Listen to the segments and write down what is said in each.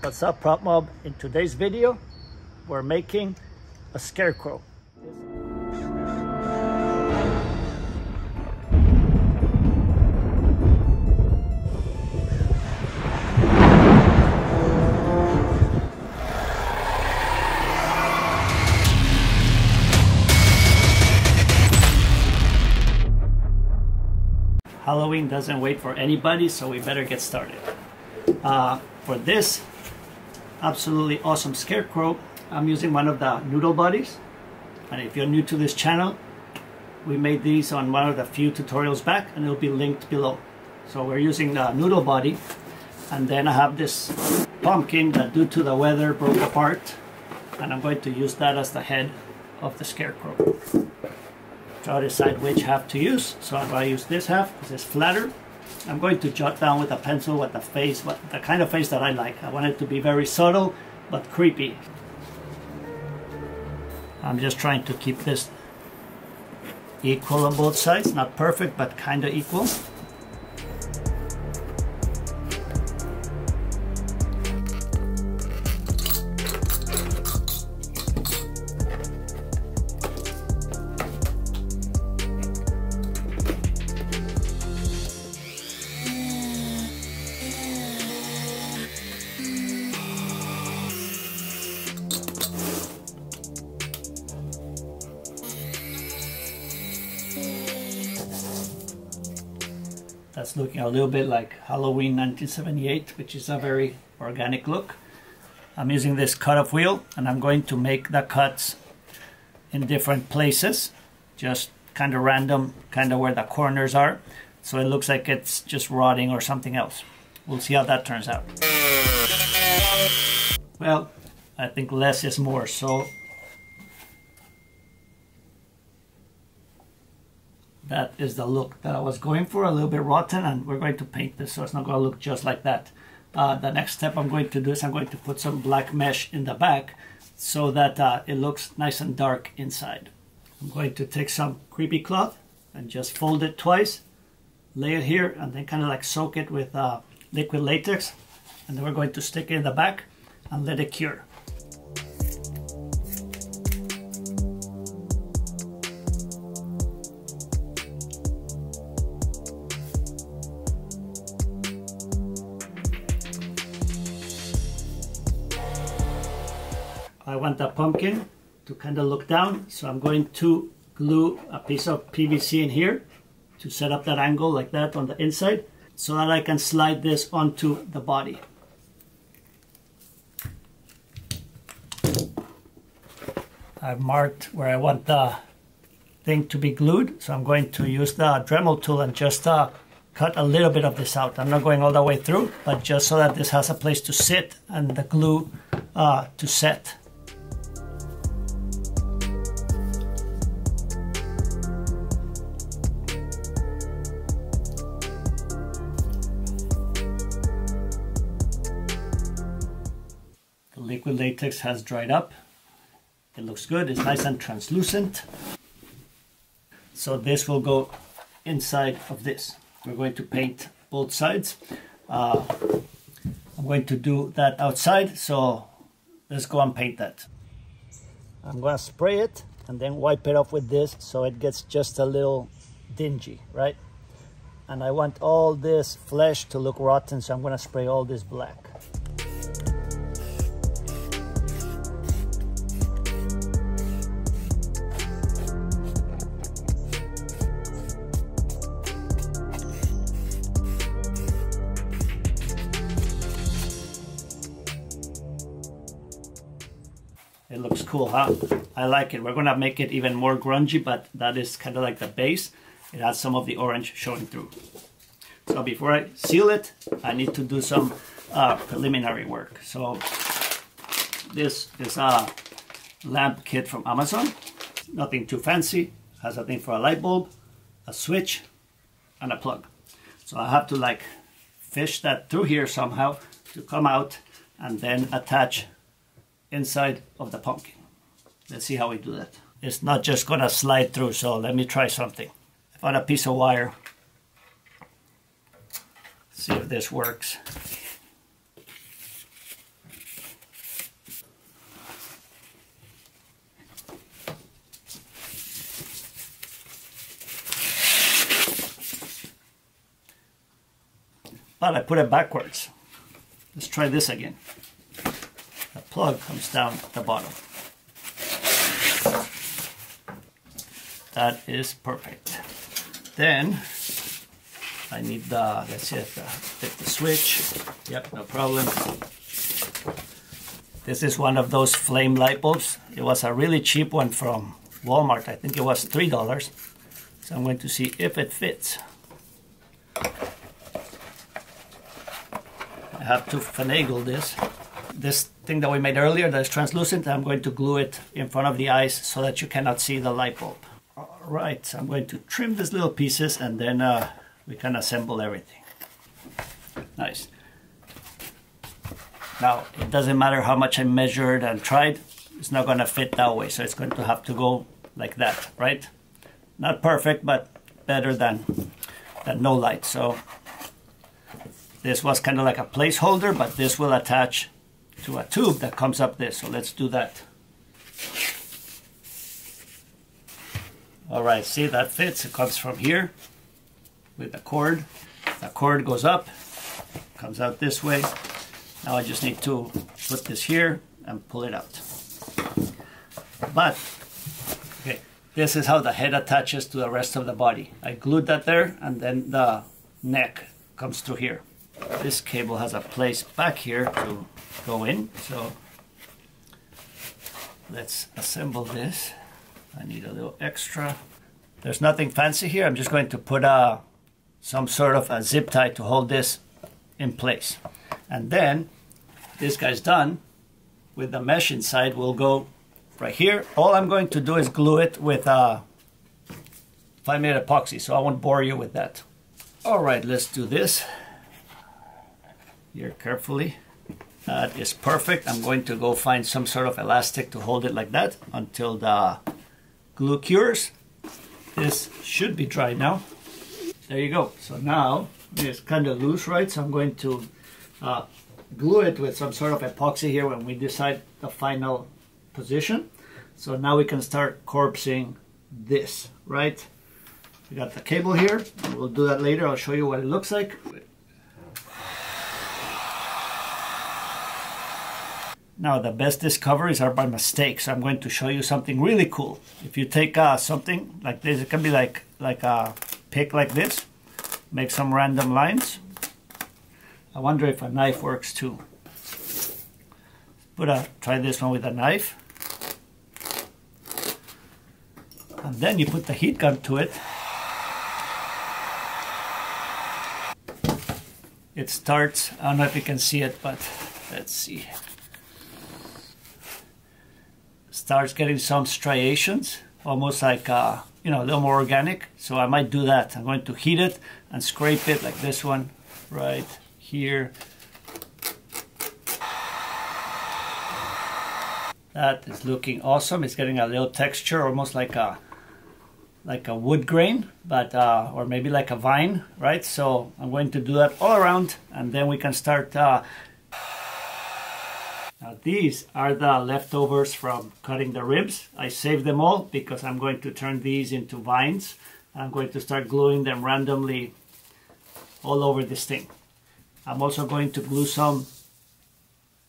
What's up, Prop Mob? In today's video, we're making a scarecrow. Halloween doesn't wait for anybody, so we better get started. For this absolutely awesome scarecrow, I'm using one of the noodle bodies. And if you're new to this channel, we made these on one of the few tutorials back, and it'll be linked below. So we're using the noodle body, and then I have this pumpkin that due to the weather broke apart, and I'm going to use that as the head of the scarecrow. Try to decide which half to use. So I'm going to use this half because it's flatter. I'm going to jot down with a pencil what the kind of face that I like. I want it to be very subtle but creepy. I'm just trying to keep this equal on both sides, not perfect but kind of equal. That's looking a little bit like Halloween 1978, which is a very organic look. I'm using this cut-off wheel, and I'm going to make the cuts in different places, just kind of random, kind of where the corners are, so it looks like it's just rotting or something else. We'll see how that turns out. Well, I think less is more, so that is the look that I was going for, a little bit rotten, and we're going to paint this so it's not going to look just like that. The next step I'm going to do is I'm going to put some black mesh in the back so that it looks nice and dark inside. I'm going to take some creepy cloth and just fold it twice, lay it here, and then kind of like soak it with liquid latex, and then we're going to stick it in the back and let it cure. I want the pumpkin to kind of look down, so I'm going to glue a piece of PVC in here to set up that angle like that on the inside so that I can slide this onto the body. I've marked where I want the thing to be glued, so I'm going to use the Dremel tool and just cut a little bit of this out. I'm not going all the way through, but just so that this has a place to sit and the glue to set. Liquid latex has dried up. It looks good. It's nice and translucent. So this will go inside of this. We're going to paint both sides. I'm going to do that outside, so let's go and paint that. I'm going to spray it and then wipe it off with this so it gets just a little dingy, right? And I want all this flesh to look rotten, so I'm going to spray all this black. It looks cool, huh? I like it. We're gonna make it even more grungy, but that is kind of like the base. It has some of the orange showing through. So before I seal it, I need to do some preliminary work. So this is a lamp kit from Amazon. Nothing too fancy. Has a thing for a light bulb, a switch, and a plug. So I have to like fish that through here somehow to come out and then attach inside of the pumpkin. Let's see how we do that. It's not just gonna slide through, so let me try something. I found a piece of wire. See if this works. but I put it backwards. Let's try this again. The plug comes down at the bottom. That is perfect. Then I need the, let's see if hit the switch. Yep, no problem. This is one of those flame light bulbs. It was a really cheap one from Walmart. I think it was $3. So I'm going to see if it fits. I have to finagle this. This thing that we made earlier that's translucent, I'm going to glue it in front of the eyes so that you cannot see the light bulb. All right, so I'm going to trim these little pieces and then we can assemble everything. Nice. Now, it doesn't matter how much I measured and tried, it's not going to fit that way, so it's going to have to go like that, right? Not perfect, but better than no light. So this was kind of like a placeholder, but this will attach to a tube that comes up this, so let's do that. All right, see, that fits. It comes from here with the cord. The cord goes up, comes out this way. Now I just need to put this here and pull it out. But, okay, this is how the head attaches to the rest of the body. I glued that there, and then the neck comes through here. This cable has a place back here to go in, so let's assemble this. I need a little extra. There's nothing fancy here. I'm just going to put some sort of a zip tie to hold this in place. And then this guy's done with the mesh inside. We'll go right here. All I'm going to do is glue it with 5-minute epoxy, so I won't bore you with that. All right, let's do this here carefully. That is perfect. I'm going to go find some sort of elastic to hold it like that until the glue cures. This should be dry now. There you go. So now it's kind of loose, right? So I'm going to glue it with some sort of epoxy here when we decide the final position. So now we can start corpsing this, right? We got the cable here. We'll do that later. I'll show you what it looks like. Now the best discoveries are by mistake, so I'm going to show you something really cool. If you take something like this, it can be like a pick like this, make some random lines. I wonder if a knife works too. Try this one with a knife. And then you put the heat gun to it. It starts, I don't know if you can see it, but let's see. Starts getting some striations, almost like a little more organic. So I might do that. I'm going to heat it and scrape it like this one right here. That is looking awesome. It's getting a little texture, almost like a wood grain, but or maybe like a vine, right? So I'm going to do that all around, and then we can start. Now these are the leftovers from cutting the ribs. I saved them all because I'm going to turn these into vines. I'm going to start gluing them randomly all over this thing. I'm also going to glue some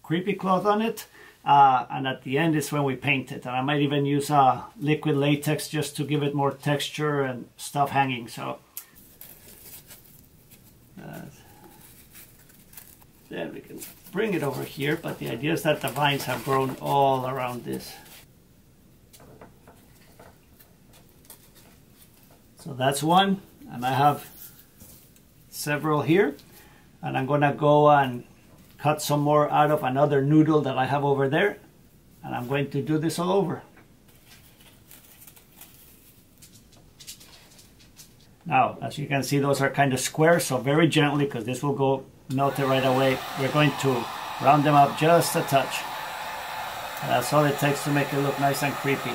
creepy cloth on it. And at the end is when we paint it. And I might even use liquid latex just to give it more texture and stuff hanging. So then we can bring it over here, but the idea is that the vines have grown all around this. So that's one, and I have several here, and I'm gonna go and cut some more out of another noodle that I have over there, and I'm going to do this all over. Now, as you can see, those are kind of square, so very gently, because this will go melt it right away. We're going to round them up just a touch. And that's all it takes to make it look nice and creepy.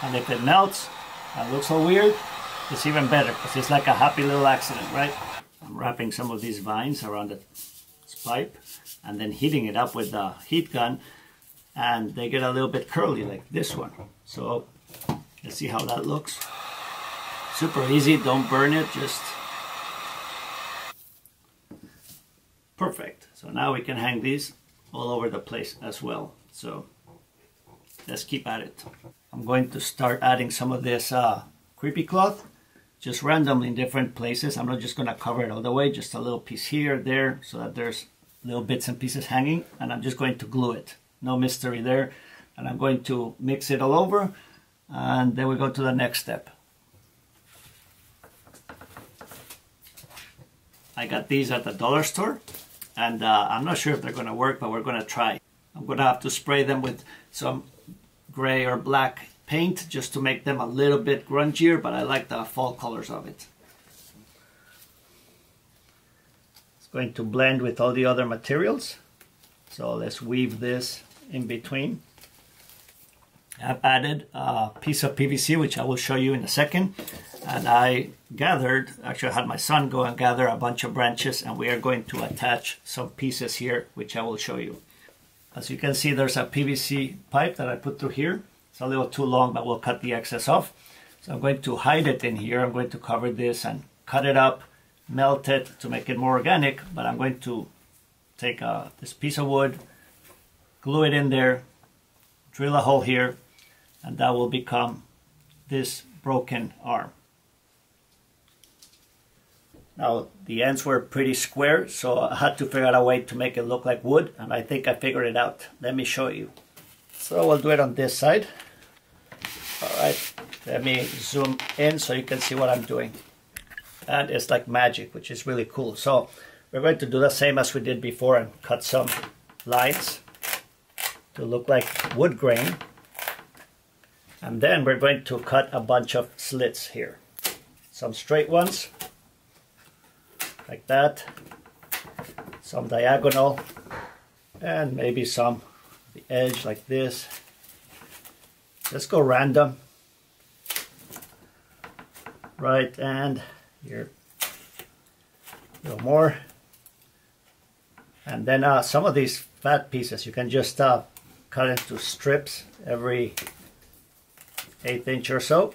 And if it melts and looks all weird, it's even better, because it's like a happy little accident, right? I'm wrapping some of these vines around the pipe and then heating it up with the heat gun, and they get a little bit curly like this one. So let's see how that looks. Super easy, don't burn it, just Perfect. So now we can hang these all over the place as well. So let's keep at it. I'm going to start adding some of this creepy cloth, just randomly in different places. I'm not just going to cover it all the way, just a little piece here, there, so that there's little bits and pieces hanging, and I'm just going to glue it. No mystery there. And I'm going to mix it all over, and then we go to the next step. I got these at the dollar store, and I'm not sure if they're going to work, but we're going to try. I'm going to have to spray them with some gray or black paint just to make them a little bit grungier, but I like the fall colors of it. It's going to blend with all the other materials. So let's weave this in between. I've added a piece of PVC, which I will show you in a second. And I gathered, actually I had my son go and gather a bunch of branches, and we are going to attach some pieces here, which I will show you. As you can see, there's a PVC pipe that I put through here. It's a little too long, but we'll cut the excess off. So I'm going to hide it in here. I'm going to cover this and cut it up, melt it to make it more organic, but I'm going to take this piece of wood, glue it in there, drill a hole here, and that will become this broken arm. Now the ends were pretty square, so I had to figure out a way to make it look like wood, and I think I figured it out. Let me show you. So we'll do it on this side. Alright, let me zoom in so you can see what I'm doing. And it's like magic, which is really cool. So we're going to do the same as we did before and cut some lines to look like wood grain. And then we're going to cut a bunch of slits here. Some straight ones, like that. Some diagonal, and maybe some the edge like this. Let's go random. Right, and here a little more. And then some of these fat pieces you can just cut into strips every 1/8 inch or so,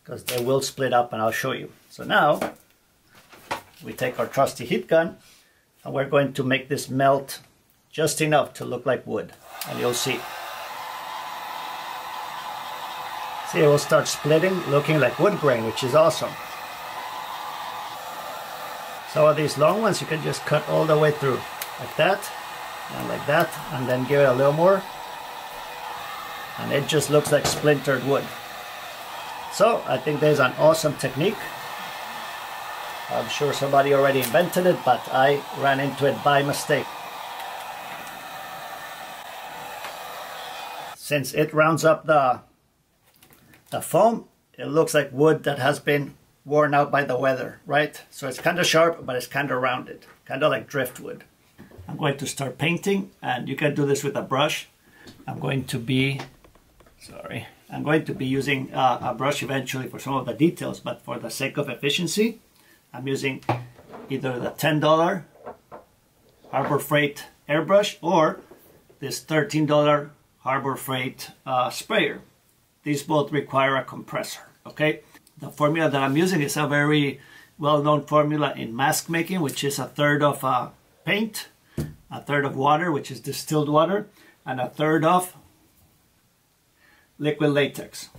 because they will split up, and I'll show you. So now we take our trusty heat gun, and we're going to make this melt just enough to look like wood, and you'll see. See, it will start splitting, looking like wood grain, which is awesome. Some of these long ones you can just cut all the way through, like that, and then give it a little more, and it just looks like splintered wood. So I think there's an awesome technique. I'm sure somebody already invented it, but I ran into it by mistake. Since it rounds up the foam, it looks like wood that has been worn out by the weather, right? So it's kind of sharp, but it's kind of rounded, kind of like driftwood. I'm going to start painting, and you can do this with a brush. I'm going to be using a brush eventually for some of the details, but for the sake of efficiency, I'm using either the $10 Harbor Freight airbrush or this $13 Harbor Freight sprayer. These both require a compressor, okay? The formula that I'm using is a very well-known formula in mask making, which is 1/3 of paint, 1/3 of water, which is distilled water, and 1/3 of liquid latex.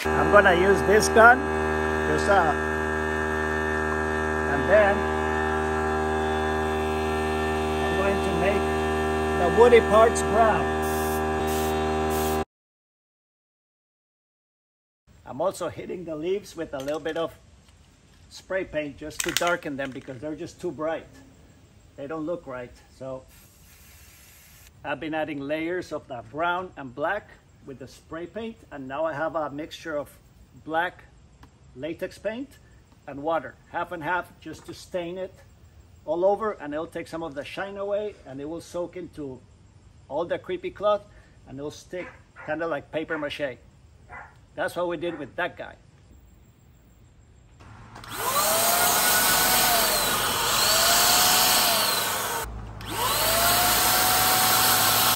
I'm gonna use this gun, and then I'm going to make the woody parts brown. I'm also hitting the leaves with a little bit of spray paint just to darken them, because they're just too bright. They don't look right. So I've been adding layers of the brown and black with the spray paint, and now I have a mixture of black latex paint and water, half and half, just to stain it all over, and it'll take some of the shine away, and it will soak into all the creepy cloth, and it'll stick kind of like paper mache. That's what we did with that guy.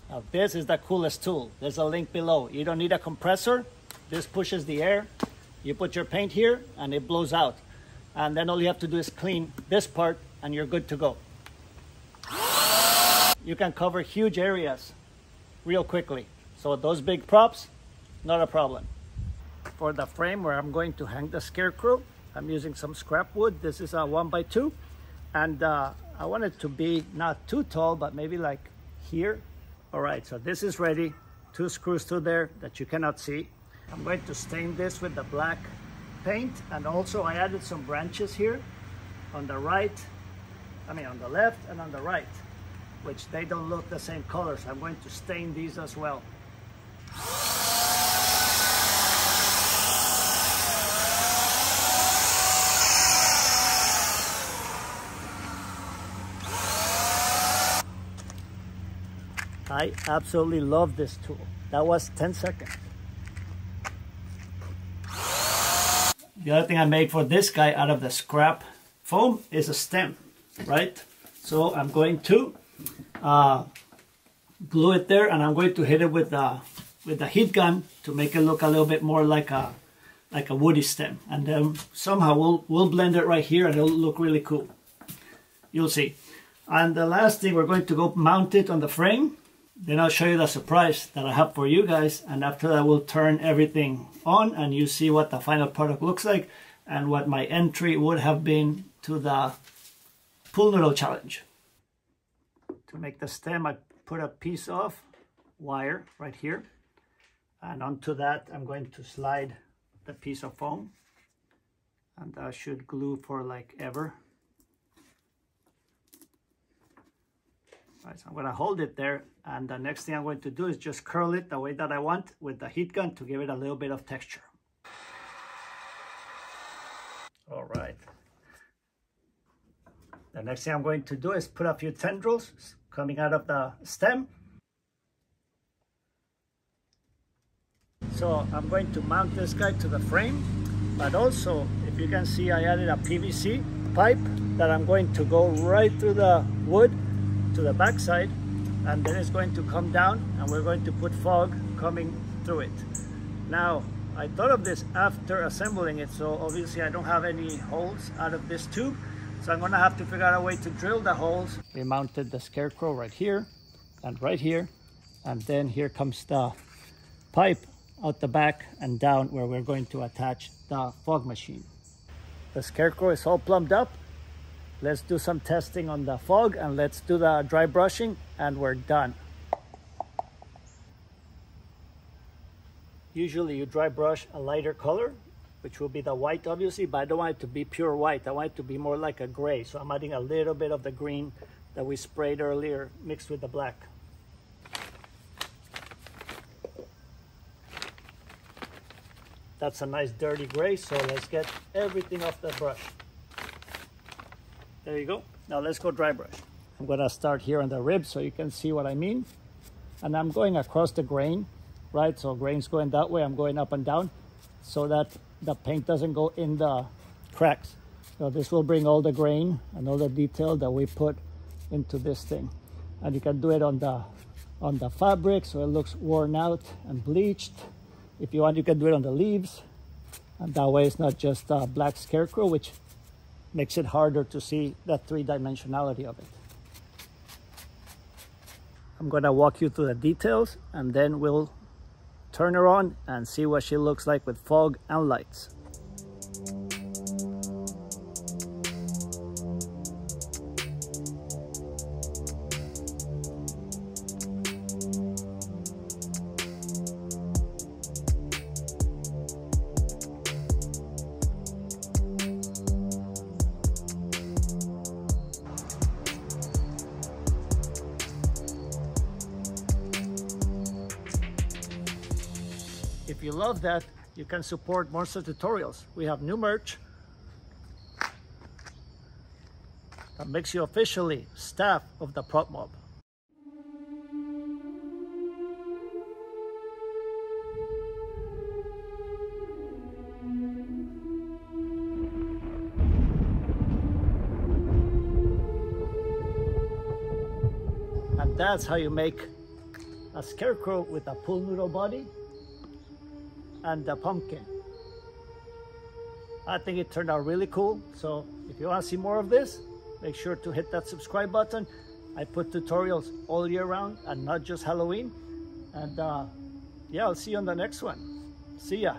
Now this is the coolest tool. There's a link below. You don't need a compressor. This pushes the air. You put your paint here and it blows out. And then all you have to do is clean this part and you're good to go. You can cover huge areas real quickly. So those big props, not a problem. For the frame where I'm going to hang the scarecrow, I'm using some scrap wood. This is a 1x2. And I want it to be not too tall, but maybe like here. All right, so this is ready. 2 screws through there that you cannot see. I'm going to stain this with the black paint. And also I added some branches here on the right, on the left and on the right, which they don't look the same color. So I'm going to stain these as well. I absolutely love this tool. That was 10 seconds. The other thing I made for this guy out of the scrap foam is a stem, right? So I'm going to glue it there, and I'm going to hit it with the heat gun to make it look a little bit more like a woody stem. And then somehow we'll blend it right here and it'll look really cool. You'll see. And the last thing, we're going to go mount it on the frame. Then I'll show you the surprise that I have for you guys, and after that we'll turn everything on and you see what the final product looks like and what my entry would have been to the Pool Noodle Challenge. To make the stem, I put a piece of wire right here, and onto that I'm going to slide the piece of foam, and that should glue for like ever. Right, so I'm going to hold it there, and the next thing I'm going to do is just curl it the way that I want with the heat gun to give it a little bit of texture. All right. The next thing I'm going to do is put a few tendrils coming out of the stem. So I'm going to mount this guy to the frame, but also, if you can see, I added a PVC pipe that I'm going to go right through the wood to the back side, and then it's going to come down and we're going to put fog coming through it. Now, I thought of this after assembling it, so obviously I don't have any holes out of this tube, so I'm gonna have to figure out a way to drill the holes. We mounted the scarecrow right here, and then here comes the pipe out the back and down where we're going to attach the fog machine. The scarecrow is all plumbed up. Let's do some testing on the fog and let's do the dry brushing, and we're done. Usually you dry brush a lighter color, which will be the white obviously, but I don't want it to be pure white. I want it to be more like a gray. So I'm adding a little bit of the green that we sprayed earlier mixed with the black. That's a nice dirty gray, so let's get everything off the brush. There you go. Now let's go dry brush. I'm gonna start here on the rib so you can see what I mean. And I'm going across the grain, right? So grain's going that way, I'm going up and down so that the paint doesn't go in the cracks. So this will bring all the grain and all the detail that we put into this thing. And you can do it on the fabric so it looks worn out and bleached. If you want, you can do it on the leaves. And that way it's not just a black scarecrow, which makes it harder to see the three-dimensionality of it. I'm gonna walk you through the details and then we'll turn her on and see what she looks like with fog and lights. If you love that, you can support more such tutorials. We have new merch that makes you officially staff of the Prop Mob. And that's how you make a scarecrow with a pool noodle body and the pumpkin. I think it turned out really cool. So if you want to see more of this, make sure to hit that subscribe button. I put tutorials all year round and not just Halloween. And yeah, I'll see you on the next one. See ya.